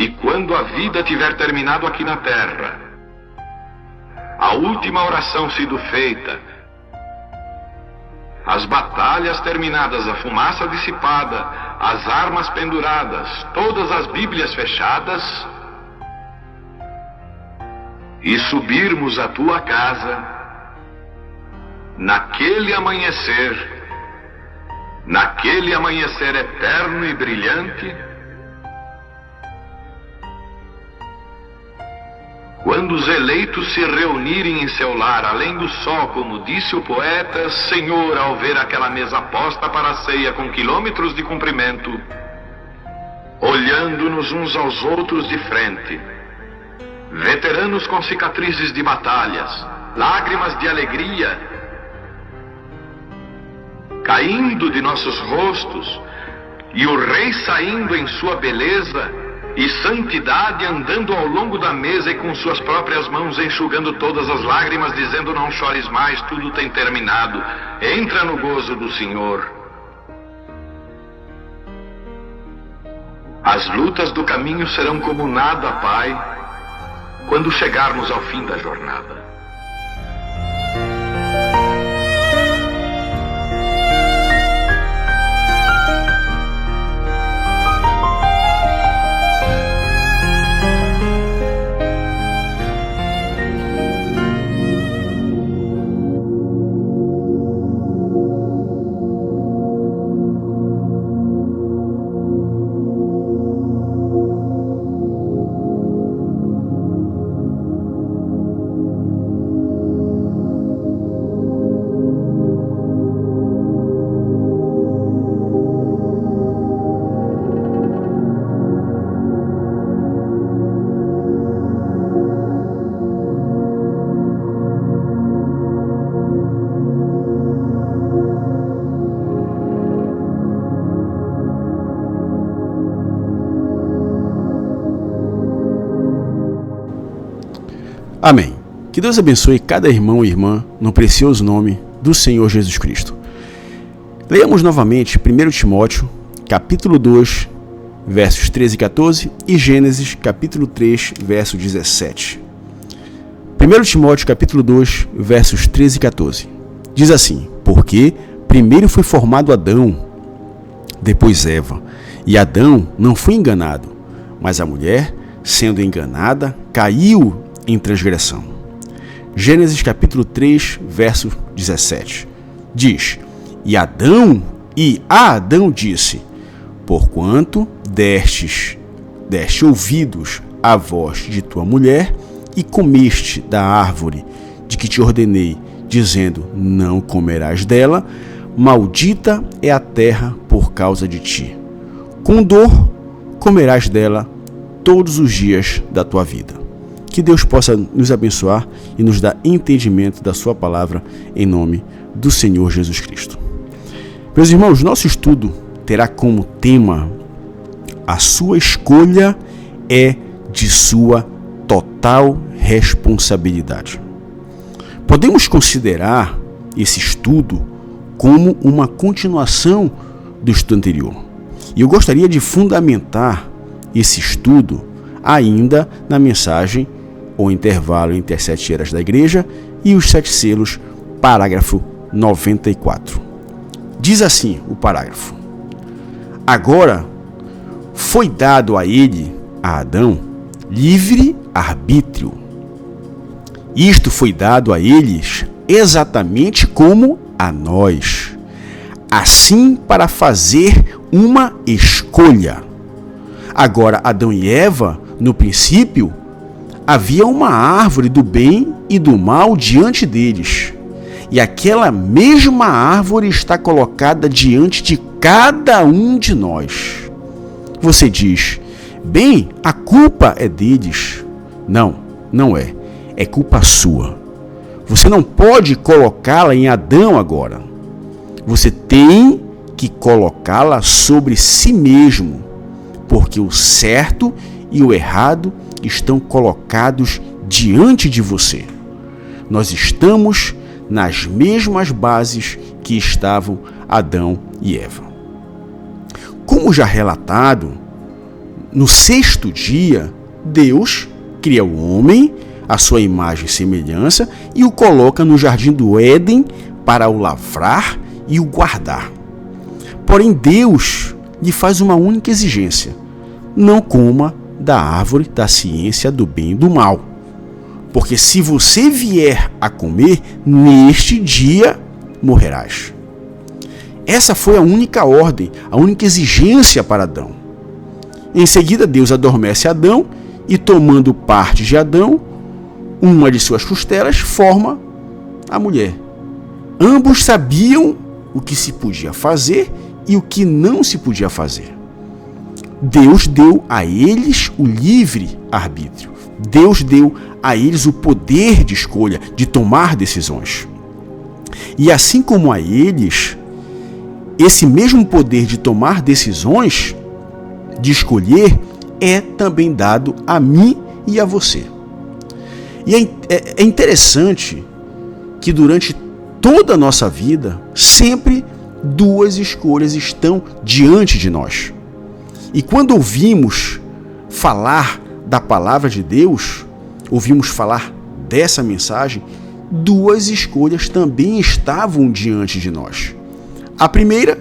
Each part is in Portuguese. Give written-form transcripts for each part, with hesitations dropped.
E quando a vida tiver terminado aqui na terra, a última oração sido feita, as batalhas terminadas, a fumaça dissipada, as armas penduradas, todas as Bíblias fechadas, e subirmos à tua casa, naquele amanhecer eterno e brilhante, quando os eleitos se reunirem em seu lar, além do sol, como disse o poeta, Senhor, ao ver aquela mesa posta para a ceia com quilômetros de comprimento, olhando-nos uns aos outros de frente, veteranos com cicatrizes de batalhas, lágrimas de alegria caindo de nossos rostos, e o rei saindo em sua beleza e santidade, andando ao longo da mesa e com suas próprias mãos enxugando todas as lágrimas, dizendo: não chores mais, tudo tem terminado, entra no gozo do Senhor. As lutas do caminho serão como nada, Pai, quando chegarmos ao fim da jornada. Amém. Que Deus abençoe cada irmão e irmã no precioso nome do Senhor Jesus Cristo. Leamos novamente 1 Timóteo, capítulo 2, versos 13 e 14 e Gênesis, capítulo 3, verso 17. 1 Timóteo, capítulo 2, versos 13 e 14. Diz assim: porque primeiro foi formado Adão, depois Eva, e Adão não foi enganado, mas a mulher, sendo enganada, caiu em transgressão. Gênesis capítulo 3, verso 17. Diz: e a Adão disse: porquanto deste ouvidos à voz de tua mulher e comeste da árvore de que te ordenei, dizendo: não comerás dela, maldita é a terra por causa de ti. Com dor comerás dela todos os dias da tua vida. Que Deus possa nos abençoar e nos dar entendimento da sua palavra, em nome do Senhor Jesus Cristo. Meus irmãos, nosso estudo terá como tema: a sua escolha é de sua total responsabilidade. Podemos considerar esse estudo como uma continuação do estudo anterior. E eu gostaria de fundamentar esse estudo ainda na mensagem O intervalo entre as 7 eras da igreja e os 7 selos, parágrafo 94. Diz assim o parágrafo: agora foi dado a ele, a Adão, livre arbítrio. Isto foi dado a eles exatamente como a nós, assim para fazer uma escolha. Agora, Adão e Eva, no princípio, havia uma árvore do bem e do mal diante deles, e aquela mesma árvore está colocada diante de cada um de nós. Você diz: bem, a culpa é deles. Não, não é. É culpa sua. Você não pode colocá-la em Adão agora. Você tem que colocá-la sobre si mesmo, porque o certo e o errado estão colocados diante de você. Nós estamos nas mesmas bases que estavam Adão e Eva. Como já relatado no sexto dia, Deus cria o homem, a sua imagem e semelhança, e o coloca no jardim do Éden para o lavrar e o guardar. Porém, Deus lhe faz uma única exigência: não coma da árvore da ciência do bem e do mal, porque se você vier a comer, neste dia morrerás. Essa foi a única ordem, a única exigência para Adão. Em seguida, Deus adormece Adão e, tomando parte de Adão, uma de suas costelas, forma a mulher. Ambos sabiam o que se podia fazer e o que não se podia fazer. Deus deu a eles o livre arbítrio. Deus deu a eles o poder de escolha, de tomar decisões. E assim como a eles, esse mesmo poder de tomar decisões, de escolher, é também dado a mim e a você. E é interessante que durante toda a nossa vida, sempre duas escolhas estão diante de nós. E quando ouvimos falar da palavra de Deus, ouvimos falar dessa mensagem, duas escolhas também estavam diante de nós. A primeira,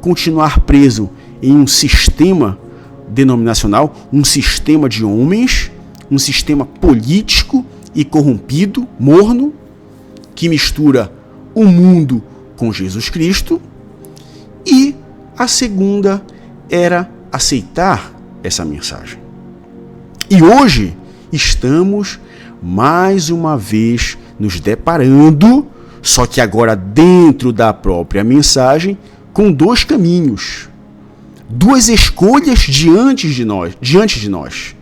continuar preso em um sistema denominacional, um sistema de homens, um sistema político e corrompido, morno, que mistura o mundo com Jesus Cristo. E a segunda era aceitar essa mensagem. E hoje estamos mais uma vez nos deparando, só que agora dentro da própria mensagem, com dois caminhos, duas escolhas diante de nós.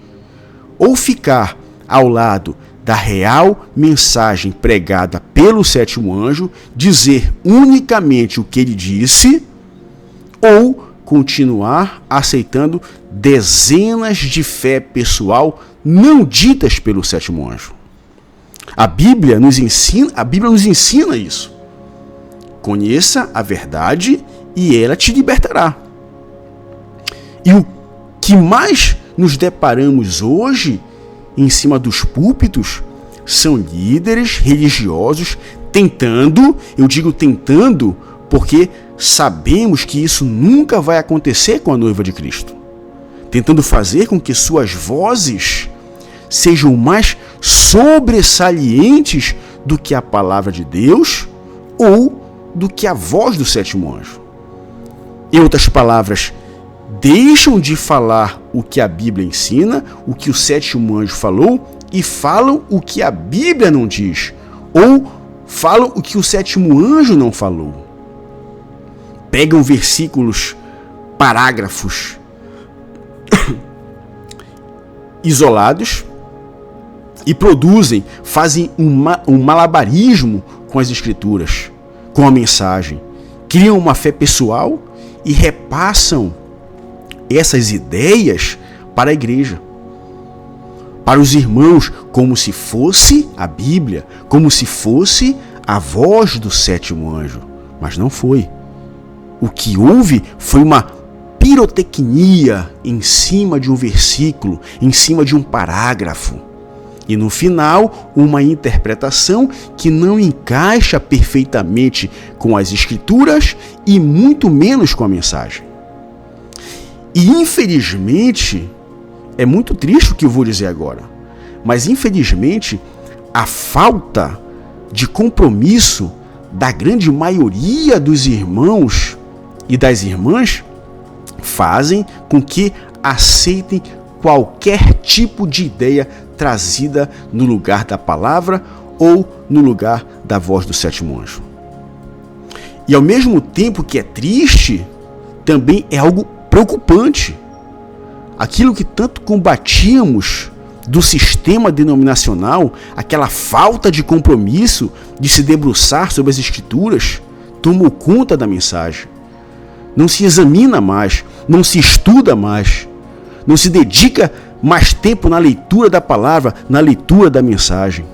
Ou ficar ao lado da real mensagem pregada pelo sétimo anjo, dizer unicamente o que ele disse, ou continuar aceitando dezenas de fé pessoal não ditas pelo sétimo anjo. A Bíblia nos ensina isso. Conheça a verdade e ela te libertará. E o que mais nos deparamos hoje em cima dos púlpitos são líderes religiosos tentando, eu digo tentando, porque sabemos que isso nunca vai acontecer com a noiva de Cristo, tentando fazer com que suas vozes sejam mais sobressalientes do que a palavra de Deus ou do que a voz do sétimo anjo. Em outras palavras, deixam de falar o que a Bíblia ensina, o que o sétimo anjo falou, e falam o que a Bíblia não diz, ou falam o que o sétimo anjo não falou. Pegam versículos, parágrafos isolados e fazem um malabarismo com as escrituras, com a mensagem. Criam uma fé pessoal e repassam essas ideias para a igreja, para os irmãos, como se fosse a Bíblia, como se fosse a voz do sétimo anjo. Mas não foi. O que houve foi uma pirotecnia em cima de um versículo, em cima de um parágrafo. E no final, uma interpretação que não encaixa perfeitamente com as escrituras e muito menos com a mensagem. E infelizmente, é muito triste o que eu vou dizer agora, mas infelizmente a falta de compromisso da grande maioria dos irmãos e das irmãs fazem com que aceitem qualquer tipo de ideia trazida no lugar da palavra ou no lugar da voz do sétimo anjo. E ao mesmo tempo que é triste, também é algo preocupante. Aquilo que tanto combatíamos do sistema denominacional, aquela falta de compromisso de se debruçar sobre as escrituras, tomou conta da mensagem. Não se examina mais, não se estuda mais, não se dedica mais tempo na leitura da palavra, na leitura da mensagem.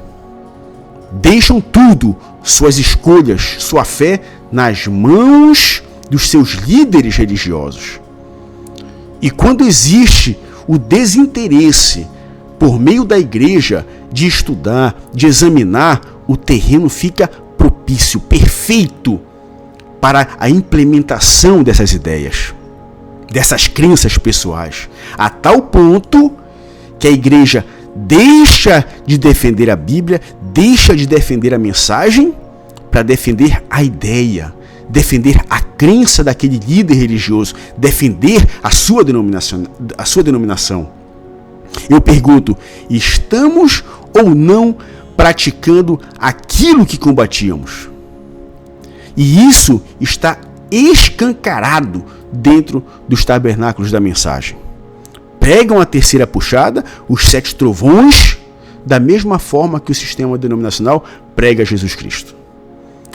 Deixam tudo, suas escolhas, sua fé, nas mãos dos seus líderes religiosos. E quando existe o desinteresse por meio da igreja de estudar, de examinar, o terreno fica propício, perfeito para a implementação dessas ideias, dessas crenças pessoais, a tal ponto que a igreja deixa de defender a Bíblia, deixa de defender a mensagem para defender a ideia, defender a crença daquele líder religioso, defender a sua denominação. Eu pergunto, estamos ou não praticando aquilo que combatíamos? E isso está escancarado dentro dos tabernáculos da mensagem. Pregam a terceira puxada, os 7 trovões, da mesma forma que o sistema denominacional prega Jesus Cristo.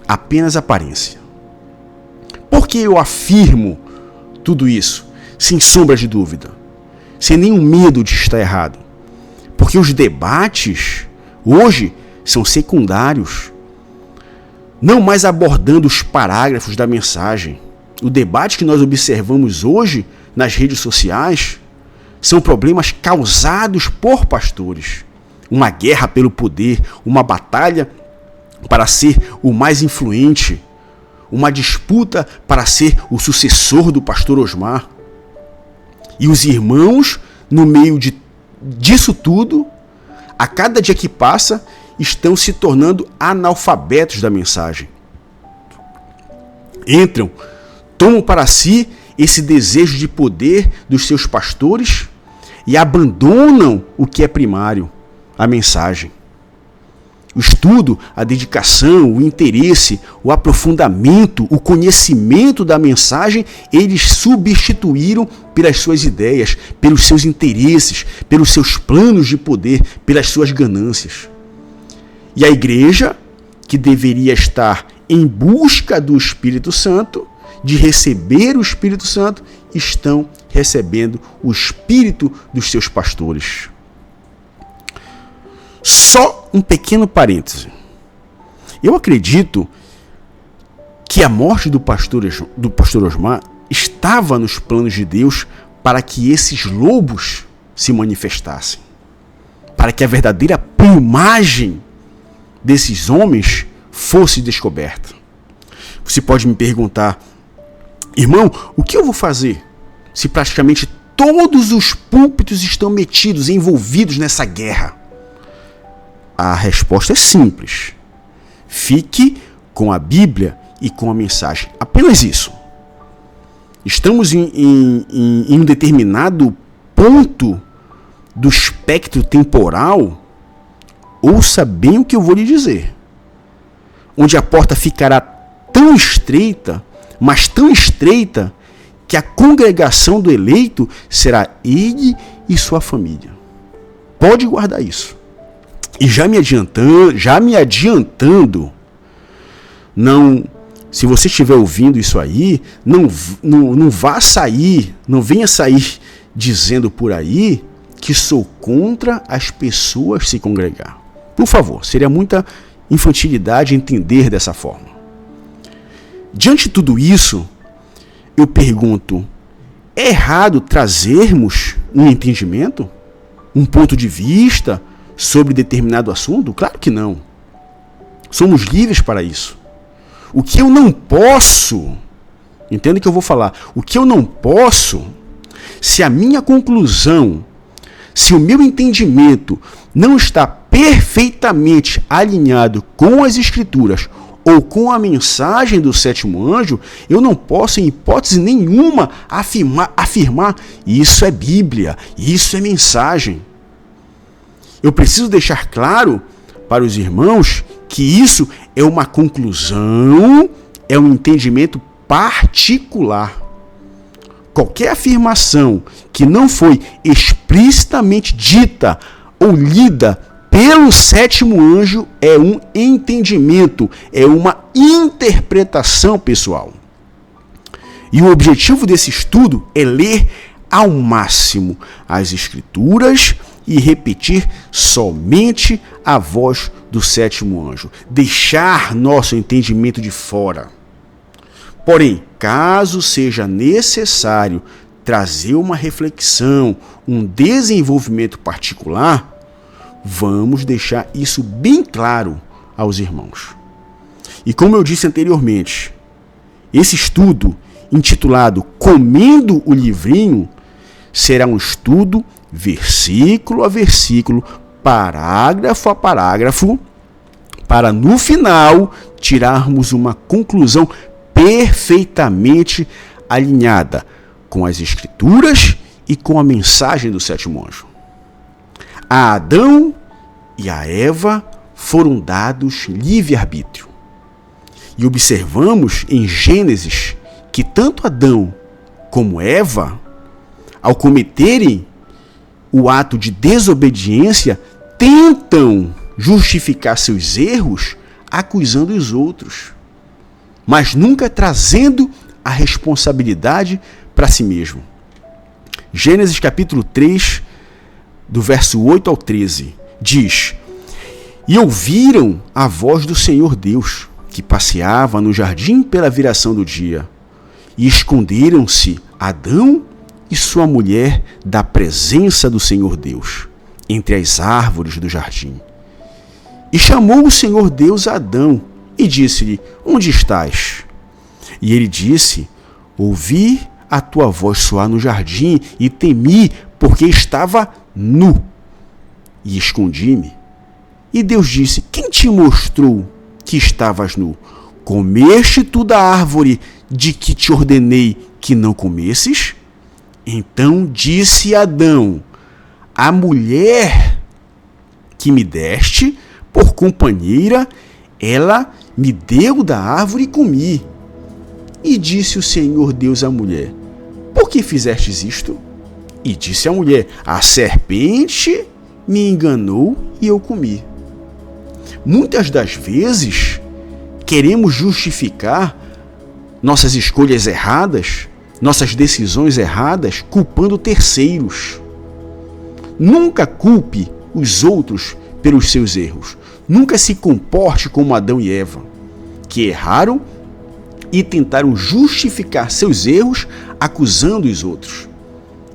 Apenas aparência. Por que eu afirmo tudo isso, sem sombra de dúvida, sem nenhum medo de estar errado? Porque os debates hoje são secundários, não mais abordando os parágrafos da mensagem. O debate que nós observamos hoje nas redes sociais são problemas causados por pastores. Uma guerra pelo poder, uma batalha para ser o mais influente, uma disputa para ser o sucessor do pastor Osmar. E os irmãos, no meio disso tudo, a cada dia que passa, estão se tornando analfabetos da mensagem. Entram, tomam para si esse desejo de poder dos seus pastores e abandonam o que é primário, a mensagem. O estudo, a dedicação, o interesse, o aprofundamento, o conhecimento da mensagem, eles substituíram pelas suas ideias, pelos seus interesses, pelos seus planos de poder, pelas suas ganâncias. E a igreja, que deveria estar em busca do Espírito Santo, de receber o Espírito Santo, estão recebendo o espírito dos seus pastores. Só um pequeno parêntese. Eu acredito que a morte do pastor Osmar estava nos planos de Deus para que esses lobos se manifestassem, para que a verdadeira plumagem desses homens fosse descoberta. Você pode me perguntar, irmão, o que eu vou fazer se praticamente todos os púlpitos estão metidos, envolvidos nessa guerra? A resposta é simples. Fique com a Bíblia e com a mensagem. Apenas isso. Estamos em um determinado ponto do espectro temporal. Ouça bem o que eu vou lhe dizer. Onde a porta ficará tão estreita, mas tão estreita, que a congregação do eleito será ele e sua família. Pode guardar isso. E já me adiantando, não, se você estiver ouvindo isso aí, não venha sair dizendo por aí que sou contra as pessoas se congregar. Por favor, seria muita infantilidade entender dessa forma. Diante de tudo isso, eu pergunto, é errado trazermos um entendimento? Um ponto de vista sobre determinado assunto? Claro que não. Somos livres para isso. O que eu não posso, entenda o que eu vou falar, o que eu não posso, se a minha conclusão, se o meu entendimento não está perfeitamente alinhado com as Escrituras ou com a mensagem do sétimo anjo, eu não posso, em hipótese nenhuma, afirmar isso é Bíblia, isso é mensagem. Eu preciso deixar claro para os irmãos que isso é uma conclusão, é um entendimento particular. Qualquer afirmação que não foi explicitamente dita ou lida pelo sétimo anjo é um entendimento, é uma interpretação pessoal. E o objetivo desse estudo é ler ao máximo as Escrituras e repetir somente a voz do sétimo anjo. Deixar nosso entendimento de fora. Porém, caso seja necessário trazer uma reflexão, um desenvolvimento particular, vamos deixar isso bem claro aos irmãos. E como eu disse anteriormente, esse estudo intitulado Comendo o Livrinho será um estudo versículo a versículo, parágrafo a parágrafo, para no final tirarmos uma conclusão perfeitamente alinhada com as Escrituras e com a mensagem do sétimo anjo. A Adão e a Eva foram dados livre-arbítrio. E observamos em Gênesis que tanto Adão como Eva, ao cometerem o ato de desobediência, tentam justificar seus erros acusando os outros, mas nunca trazendo a responsabilidade para si mesmo. Gênesis capítulo 3, do verso 8 ao 13, diz: E ouviram a voz do Senhor Deus, que passeava no jardim pela viração do dia, e esconderam-se Adão e sua mulher da presença do Senhor Deus, entre as árvores do jardim. E chamou o Senhor Deus a Adão, e disse-lhe: Onde estás? E ele disse: Ouvi a tua voz soar no jardim, e temi, porque estava nu, e escondi-me. E Deus disse: Quem te mostrou que estavas nu? Comeste tu da árvore de que te ordenei que não comesses? Então disse Adão: A mulher que me deste por companheira, ela me deu da árvore e comi. E disse o Senhor Deus à mulher: Por que fizestes isto? E disse a mulher: A serpente me enganou e eu comi. Muitas das vezes queremos justificar nossas escolhas erradas, nossas decisões erradas, culpando terceiros. Nunca culpe os outros pelos seus erros. Nunca se comporte como Adão e Eva, que erraram e tentaram justificar seus erros acusando os outros.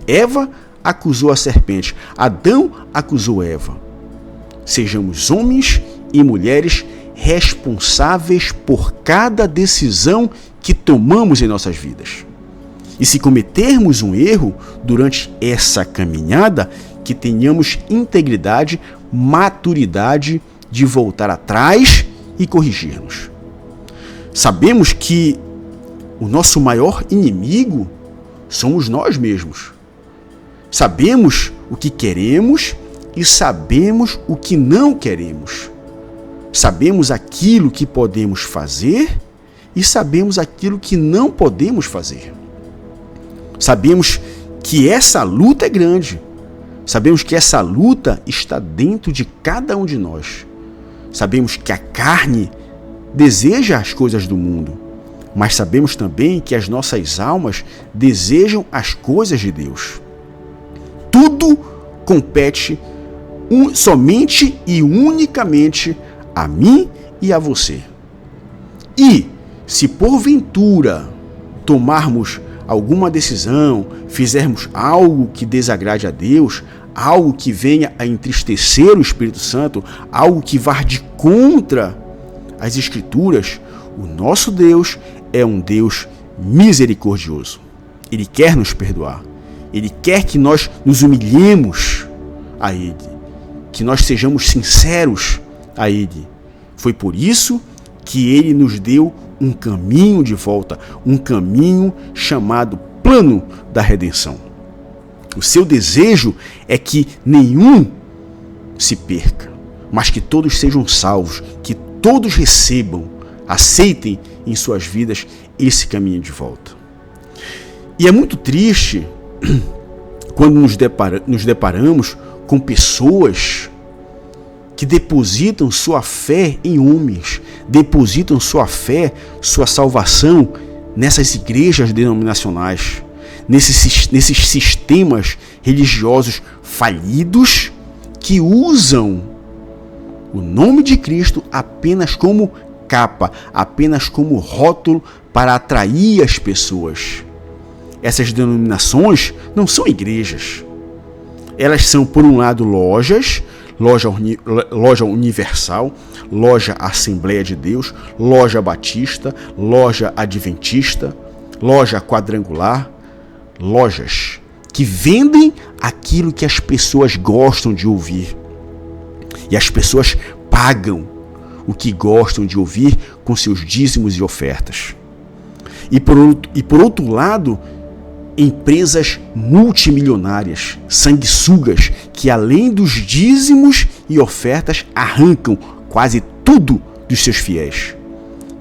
Eva acusou a serpente, Adão acusou Eva. Sejamos homens e mulheres responsáveis por cada decisão que tomamos em nossas vidas. E se cometermos um erro durante essa caminhada, que tenhamos integridade, maturidade de voltar atrás e corrigir-nos. Sabemos que o nosso maior inimigo somos nós mesmos. Sabemos o que queremos e sabemos o que não queremos. Sabemos aquilo que podemos fazer e sabemos aquilo que não podemos fazer. Sabemos que essa luta é grande. Sabemos que essa luta está dentro de cada um de nós. Sabemos que a carne deseja as coisas do mundo, mas sabemos também que as nossas almas desejam as coisas de Deus. Tudo compete somente e unicamente a mim e a você. E se porventura tomarmos alguma decisão, fizermos algo que desagrade a Deus, algo que venha a entristecer o Espírito Santo, algo que vá de contra as Escrituras, o nosso Deus é um Deus misericordioso. Ele quer nos perdoar. Ele quer que nós nos humilhemos a Ele, que nós sejamos sinceros a Ele. Foi por isso que Ele nos deu um caminho de volta, um caminho chamado plano da redenção. O seu desejo é que nenhum se perca, mas que todos sejam salvos, que todos recebam, aceitem em suas vidas esse caminho de volta. E é muito triste quando nos deparamos com pessoas que depositam sua fé em homens, depositam sua fé, sua salvação nessas igrejas denominacionais, nesses sistemas religiosos falidos que usam o nome de Cristo apenas como capa, apenas como rótulo para atrair as pessoas. essas denominações não são igrejas. Elas são, por um lado, loja Universal, loja Assembleia de Deus, loja Batista, loja Adventista, loja Quadrangular, lojas que vendem aquilo que as pessoas gostam de ouvir. E as pessoas pagam o que gostam de ouvir com seus dízimos e ofertas. E por outro lado, empresas multimilionárias, sanguessugas, que além dos dízimos e ofertas arrancam quase tudo dos seus fiéis.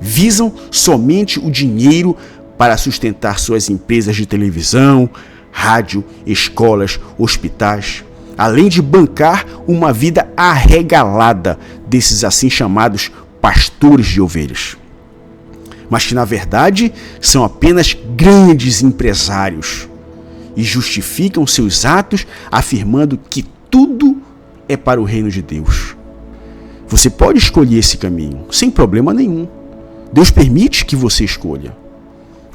Visam somente o dinheiro para sustentar suas empresas de televisão, rádio, escolas, hospitais, além de bancar uma vida arregalada desses assim chamados pastores de ovelhas. Mas que na verdade são apenas grandes empresários e justificam seus atos afirmando que tudo é para o reino de Deus. Você pode escolher esse caminho sem problema nenhum. Deus permite que você escolha.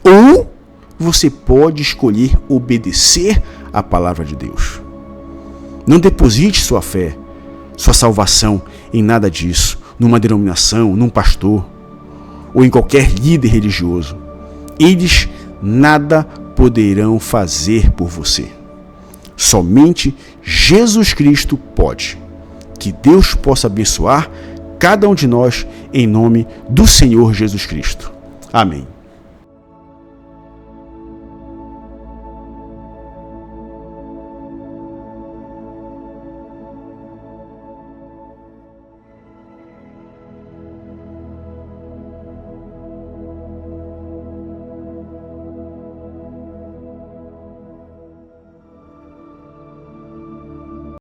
Ou você pode escolher obedecer à palavra de Deus. Não deposite sua fé, sua salvação em nada disso, numa denominação, num pastor ou em qualquer líder religioso. Eles nada poderão fazer por você. Somente Jesus Cristo pode. Que Deus possa abençoar cada um de nós em nome do Senhor Jesus Cristo. Amém.